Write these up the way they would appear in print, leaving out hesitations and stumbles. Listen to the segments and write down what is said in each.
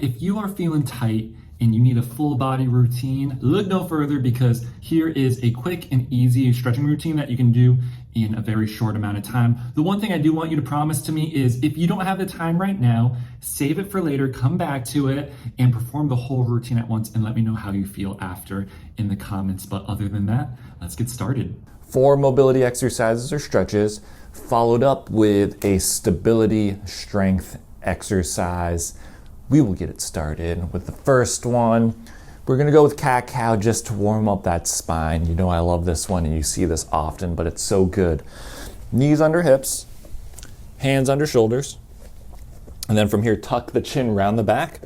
If you are feeling tight and you need a full body routine, look no further because here is a quick and easy stretching routine that you can do in a very short amount of time. The one thing I do want you to promise to me is if you don't have the time right now, save it for later, come back to it and perform the whole routine at once and let me know how you feel after in the comments. But other than that, let's get started. 4 mobility exercises or stretches, followed up with a stability strength exercise. We will get it started with the first one. We're gonna go with cat-cow just to warm up that spine. You know I love this one and you see this often, but it's so good. Knees under hips, hands under shoulders, and then from here tuck the chin round the back.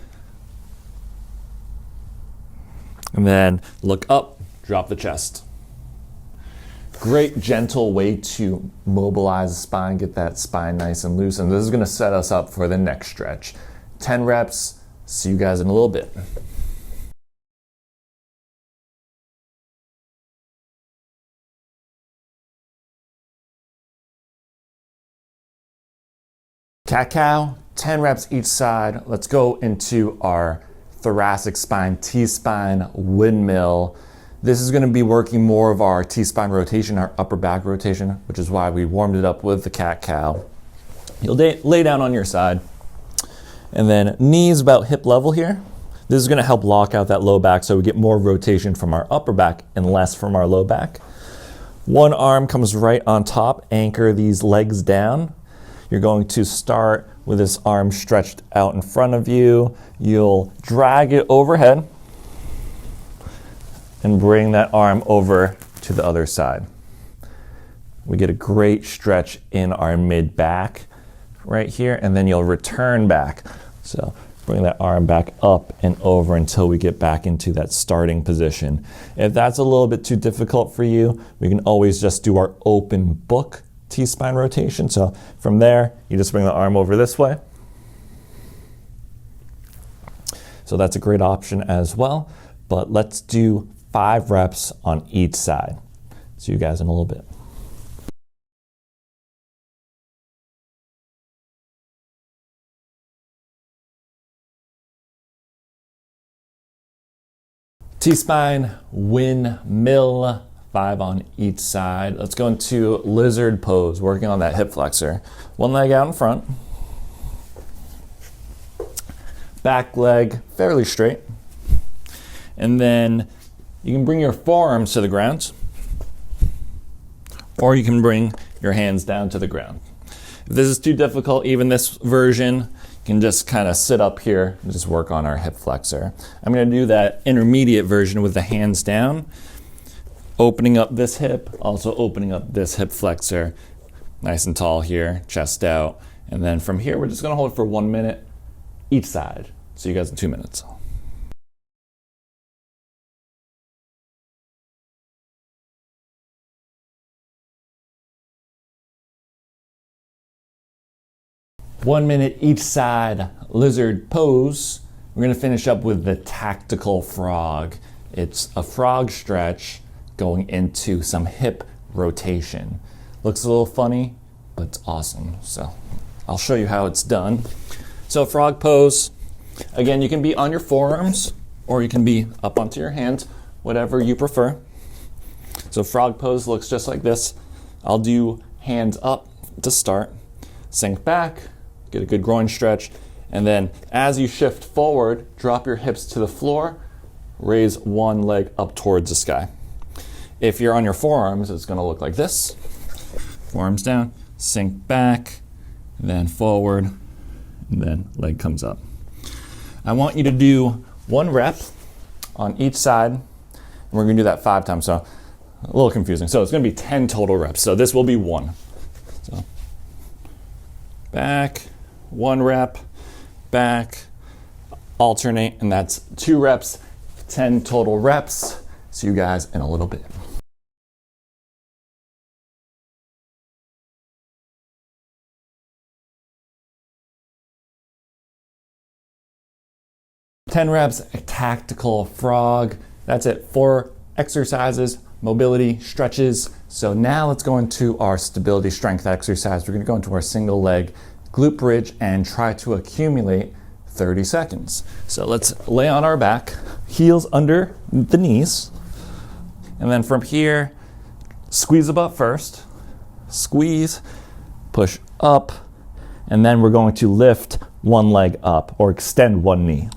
And then look up, drop the chest. Great gentle way to mobilize the spine, get that spine nice and loose, and this is gonna set us up for the next stretch. 10 reps, see you guys in a little bit. Cat-cow, 10 reps each side. Let's go into our thoracic spine, T-spine windmill. This is gonna be working more of our T-spine rotation, our upper back rotation, which is why we warmed it up with the cat-cow. You'll lay down on your side. And then knees about hip level here. This is gonna help lock out that low back so we get more rotation from our upper back and less from our low back. One arm comes right on top, anchor these legs down. You're going to start with this arm stretched out in front of you. You'll drag it overhead and bring that arm over to the other side. We get a great stretch in our mid back right here, and then you'll return back. So bring that arm back up and over until we get back into that starting position. If that's a little bit too difficult for you, we can always just do our open book T-spine rotation. So from there, you just bring the arm over this way. So that's a great option as well, but let's do 5 reps on each side. See you guys in a little bit. T-spine windmill, 5 on each side. Let's go into lizard pose, working on that hip flexor. One leg out in front. Back leg fairly straight. And then you can bring your forearms to the ground, or you can bring your hands down to the ground. If this is too difficult, even this version, you can just kind of sit up here and just work on our hip flexor. I'm going to do that intermediate version with the hands down, opening up this hip, also opening up this hip flexor, nice and tall here, chest out. And then from here, we're just going to hold it for 1 minute each side. See you guys in 2 minutes. One minute each side, lizard pose. We're gonna finish up with the tactical frog. It's a frog stretch going into some hip rotation. Looks a little funny, but it's awesome. So I'll show you how it's done. So frog pose, again, you can be on your forearms or you can be up onto your hands, whatever you prefer. So frog pose looks just like this. I'll do hands up to start, sink back, get a good groin stretch, and then as you shift forward, drop your hips to the floor, raise one leg up towards the sky. If you're on your forearms, it's gonna look like this. Forearms down, sink back, then forward, and then leg comes up. I want you to do 1 rep on each side, and we're gonna do that 5 times, so a little confusing. So it's gonna be 10 total reps, so this will be 1. So back, 1 rep, back, alternate, and that's 2 reps, 10 total reps. See you guys in a little bit. Ten reps, a tactical frog. That's it. 4 exercises, mobility, stretches. So now let's go into our stability strength exercise. We're gonna go into our single leg glute bridge and try to accumulate 30 seconds. So let's lay on our back, heels under the knees, and then from here, squeeze the butt first, squeeze, push up, and then we're going to lift one leg up or extend one knee.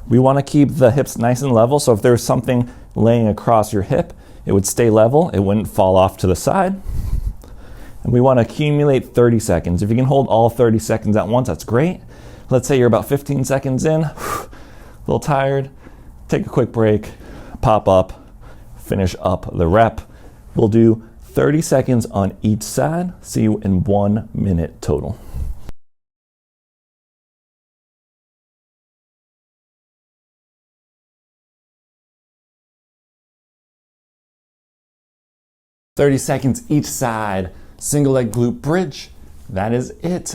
We want to keep the hips nice and level, so if there's something laying across your hip, it would stay level, it wouldn't fall off to the side. And we want to accumulate 30 seconds. If you can hold all 30 seconds at once, that's great. Let's say you're about 15 seconds in, a little tired, take a quick break, pop up, finish up the rep. We'll do 30 seconds on each side. See you in 1 minute total. "30 seconds each side, single leg glute bridge." That is it.